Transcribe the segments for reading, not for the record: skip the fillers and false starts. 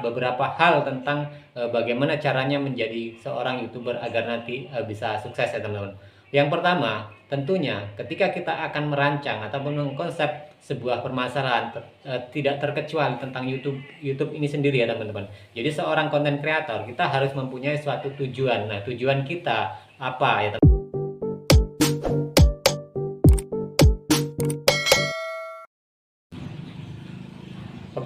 beberapa hal tentang bagaimana caranya menjadi seorang YouTuber agar nanti bisa sukses ya teman-teman. Yang pertama, tentunya ketika kita akan merancang ataupun mengkonsep sebuah permasalahan tidak terkecuali tentang YouTube ini sendiri ya teman-teman. Jadi seorang konten kreator kita harus mempunyai suatu tujuan. Nah, tujuan kita apa ya teman-teman?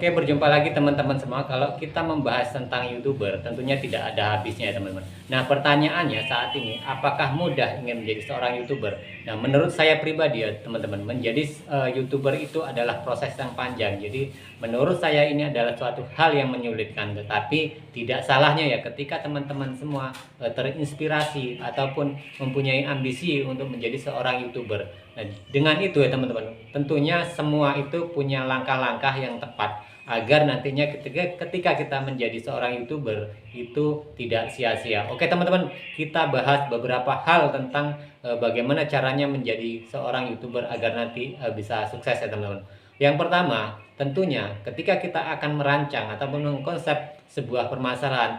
Oke, berjumpa lagi teman-teman semua. Kalau kita membahas tentang YouTuber, tentunya tidak ada habisnya ya teman-teman. Nah, pertanyaannya saat ini, apakah mudah ingin menjadi seorang YouTuber? Nah, menurut saya pribadi ya teman-teman, menjadi YouTuber itu adalah proses yang panjang. Jadi, menurut saya ini adalah suatu hal yang menyulitkan. Tetapi, tidak salahnya ya ketika teman-teman semua terinspirasi ataupun mempunyai ambisi untuk menjadi seorang YouTuber. Nah, dengan itu ya teman-teman, tentunya semua itu punya langkah-langkah yang tepat agar nantinya ketika kita menjadi seorang YouTuber itu tidak sia-sia. Oke teman-teman, kita bahas beberapa hal tentang bagaimana caranya menjadi seorang YouTuber agar nanti bisa sukses ya teman-teman. Yang pertama, tentunya ketika kita akan merancang ataupun mengkonsep sebuah permasalahan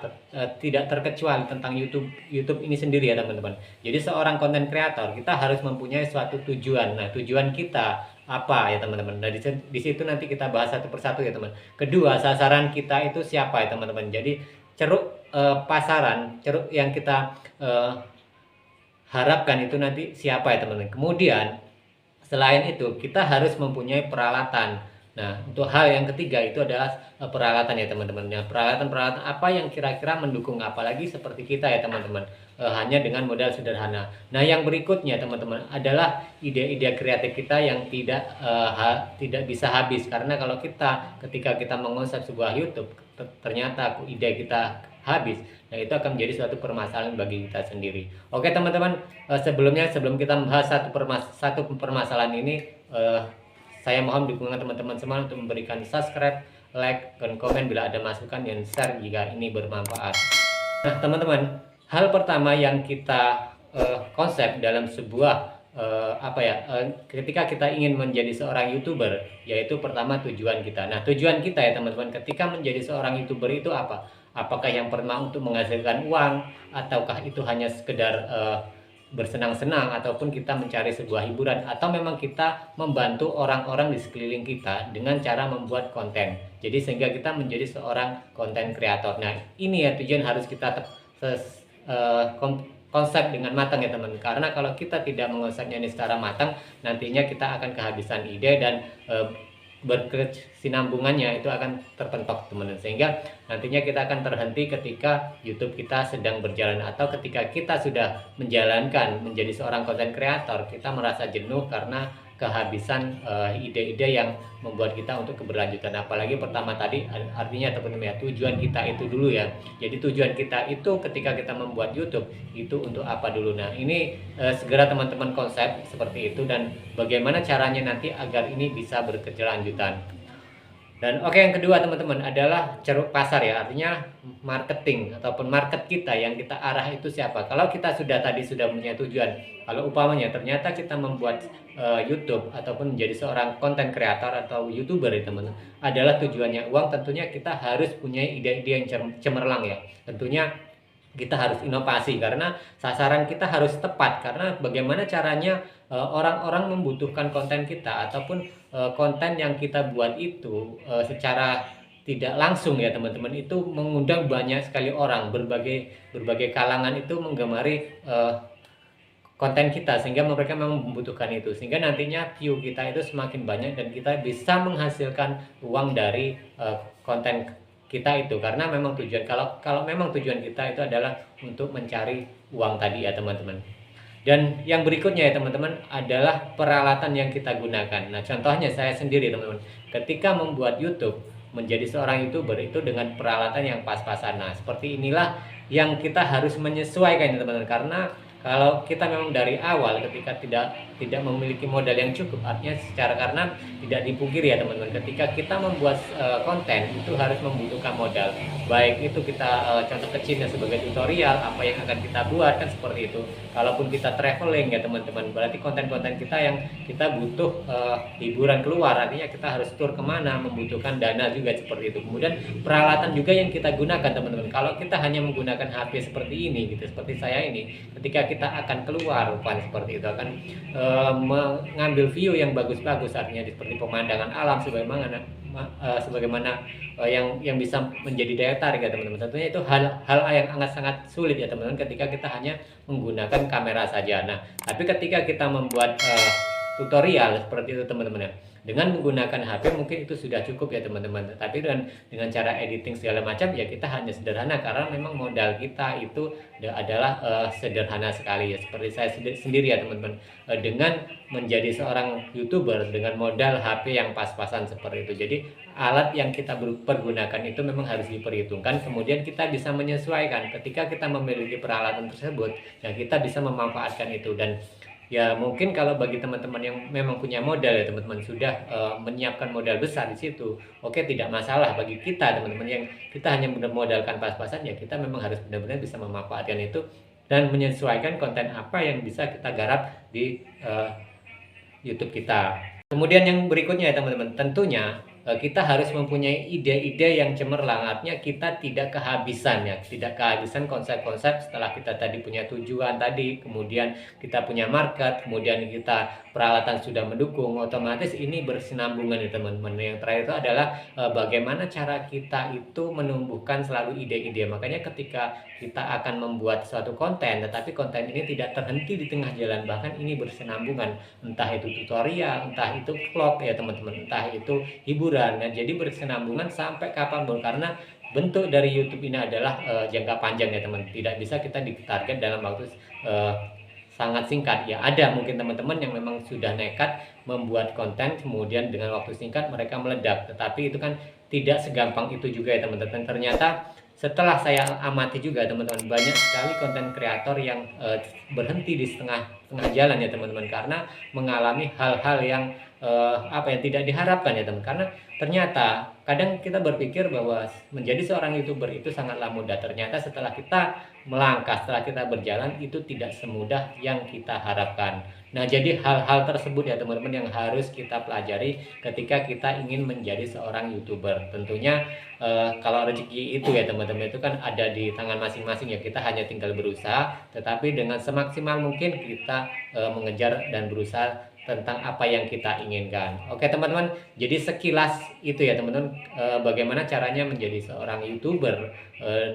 tidak terkecuali tentang YouTube ini sendiri ya teman-teman. Jadi seorang konten kreator kita harus mempunyai suatu tujuan. Nah, tujuan kita apa ya teman-teman. Nah, di situ nanti kita bahas satu persatu ya teman. Kedua, sasaran kita itu siapa ya teman-teman. Jadi ceruk pasaran, ceruk yang kita harapkan itu nanti siapa ya teman-teman. Kemudian selain itu kita harus mempunyai peralatan. Nah, untuk hal yang ketiga itu adalah peralatan ya teman-teman. Nah, peralatan-peralatan apa yang kira-kira mendukung, apalagi seperti kita ya teman-teman, hanya dengan modal sederhana. Nah, yang berikutnya teman-teman adalah ide-ide kreatif kita yang tidak bisa habis, karena kalau ketika kita mengonsep sebuah YouTube ternyata ide kita habis, nah itu akan menjadi suatu permasalahan bagi kita sendiri. Oke teman-teman, sebelum kita membahas satu permasalahan ini, saya mohon dukungan teman-teman semua untuk memberikan subscribe, like, dan komen bila ada masukan, dan share jika ini bermanfaat. Nah teman-teman, hal pertama yang kita konsep dalam sebuah ketika kita ingin menjadi seorang YouTuber, yaitu pertama tujuan kita. Nah, tujuan kita ya teman-teman ketika menjadi seorang YouTuber itu apa? Apakah yang pertama untuk menghasilkan uang, ataukah itu hanya sekedar bersenang-senang, ataupun kita mencari sebuah hiburan, atau memang kita membantu orang-orang di sekeliling kita dengan cara membuat konten. Jadi sehingga kita menjadi seorang konten kreator. Nah, ini ya tujuan harus kita konsep dengan matang ya teman. Karena kalau kita tidak mengonsepnya ini secara matang, nantinya kita akan kehabisan ide dan berkesinambungannya itu akan terpentok teman-teman, sehingga nantinya kita akan terhenti ketika YouTube kita sedang berjalan, atau ketika kita sudah menjalankan menjadi seorang konten kreator kita merasa jenuh karena kehabisan ide-ide yang membuat kita untuk keberlanjutan. Apalagi pertama tadi artinya teman-teman ya, tujuan kita itu dulu ya. Jadi tujuan kita itu ketika kita membuat YouTube itu untuk apa dulu. Nah, ini segera teman-teman konsep seperti itu, dan bagaimana caranya nanti agar ini bisa berkelanjutan. Dan oke, yang kedua teman-teman adalah ceruk pasar ya, artinya marketing ataupun market kita yang kita arah itu siapa. Kalau kita sudah punya tujuan, kalau upamanya ternyata kita membuat YouTube ataupun menjadi seorang konten kreator atau YouTuber ya teman-teman, adalah tujuannya uang, tentunya kita harus punya ide-ide yang cemerlang ya. Tentunya kita harus inovasi karena sasaran kita harus tepat, karena bagaimana caranya orang-orang membutuhkan konten kita ataupun konten yang kita buat itu secara tidak langsung ya teman-teman, itu mengundang banyak sekali orang, berbagai kalangan itu menggemari konten kita, sehingga mereka memang membutuhkan itu, sehingga nantinya view kita itu semakin banyak dan kita bisa menghasilkan uang dari konten kita itu, karena memang tujuan kalau memang tujuan kita itu adalah untuk mencari uang tadi ya teman-teman. Dan yang berikutnya ya teman-teman adalah peralatan yang kita gunakan. Nah, contohnya saya sendiri teman-teman, ketika membuat YouTube, menjadi seorang YouTuber itu dengan peralatan yang pas-pasan. Nah, seperti inilah yang kita harus menyesuaikan teman-teman, karena kalau kita memang dari awal ketika tidak memiliki modal yang cukup. Artinya secara, karena tidak dipungkiri ya teman-teman, ketika kita membuat konten itu harus membutuhkan modal, baik itu kita contoh kecilnya sebagai tutorial apa yang akan kita buat kan seperti itu. Kalaupun kita traveling ya teman-teman, berarti konten-konten kita yang kita butuh hiburan keluar, artinya kita harus tur kemana, membutuhkan dana juga seperti itu. Kemudian peralatan juga yang kita gunakan teman-teman, kalau kita hanya menggunakan HP seperti ini gitu, seperti saya ini, ketika kita akan keluar bukan seperti itu, akan mengambil view yang bagus-bagus, artinya seperti pemandangan alam sebagaimana yang bisa menjadi daya tarik ya teman-teman. Tentunya itu hal yang sangat sulit ya teman-teman ketika kita hanya menggunakan kamera saja. Nah, tapi ketika kita membuat tutorial seperti itu teman-teman ya, dengan menggunakan HP mungkin itu sudah cukup ya teman-teman. Tapi dengan cara editing segala macam ya kita hanya sederhana, karena memang modal kita itu adalah sederhana sekali ya. Seperti saya sendiri ya teman-teman, dengan menjadi seorang YouTuber dengan modal HP yang pas-pasan seperti itu. Jadi alat yang kita pergunakan itu memang harus diperhitungkan, kemudian kita bisa menyesuaikan ketika kita memiliki peralatan tersebut, ya kita bisa memanfaatkan itu. Dan ya mungkin kalau bagi teman-teman yang memang punya modal ya teman-teman, sudah menyiapkan modal besar di situ, oke, tidak masalah. Bagi kita teman-teman yang kita hanya modalkan pas-pasan, ya kita memang harus benar-benar bisa memanfaatkan itu dan menyesuaikan konten apa yang bisa kita garap di YouTube kita. Kemudian yang berikutnya ya teman-teman, tentunya kita harus mempunyai ide-ide yang cemerlang, artinya kita tidak kehabisan ya, tidak kehabisan konsep-konsep setelah kita tadi punya tujuan tadi, kemudian kita punya market, kemudian kita peralatan sudah mendukung, otomatis ini bersinambungan ya teman-teman. Yang terakhir itu adalah bagaimana cara kita itu menumbuhkan selalu ide-ide. Makanya ketika kita akan membuat suatu konten, tetapi konten ini tidak terhenti di tengah jalan, bahkan ini bersinambungan, entah itu tutorial, entah itu vlog ya teman-teman, entah itu hiburan. Nah, jadi berkesinambungan sampai kapanpun, karena bentuk dari YouTube ini adalah jangka panjang ya teman. Tidak bisa kita ditarget dalam waktu sangat singkat ya. Ada mungkin teman-teman yang memang sudah nekat membuat konten, kemudian dengan waktu singkat mereka meledak, tetapi itu kan tidak segampang itu juga ya teman-teman. Ternyata setelah saya amati juga teman-teman, banyak sekali konten kreator yang berhenti di setengah jalan ya teman-teman, karena mengalami hal-hal yang yang tidak diharapkan ya teman. Karena ternyata kadang kita berpikir bahwa menjadi seorang YouTuber itu sangatlah mudah, ternyata setelah kita melangkah, setelah kita berjalan, itu tidak semudah yang kita harapkan. Nah, jadi hal-hal tersebut ya teman-teman yang harus kita pelajari ketika kita ingin menjadi seorang YouTuber. Tentunya kalau rezeki itu ya teman-teman, itu kan ada di tangan masing-masing ya, kita hanya tinggal berusaha, tetapi dengan semaksimal mungkin kita mengejar dan berusaha tentang apa yang kita inginkan. Oke teman-teman, jadi sekilas itu ya teman-teman, bagaimana caranya menjadi seorang YouTuber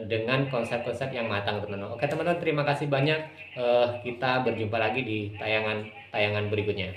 dengan konsep-konsep yang matang teman-teman. Oke teman-teman, terima kasih banyak. Kita berjumpa lagi di tayangan berikutnya.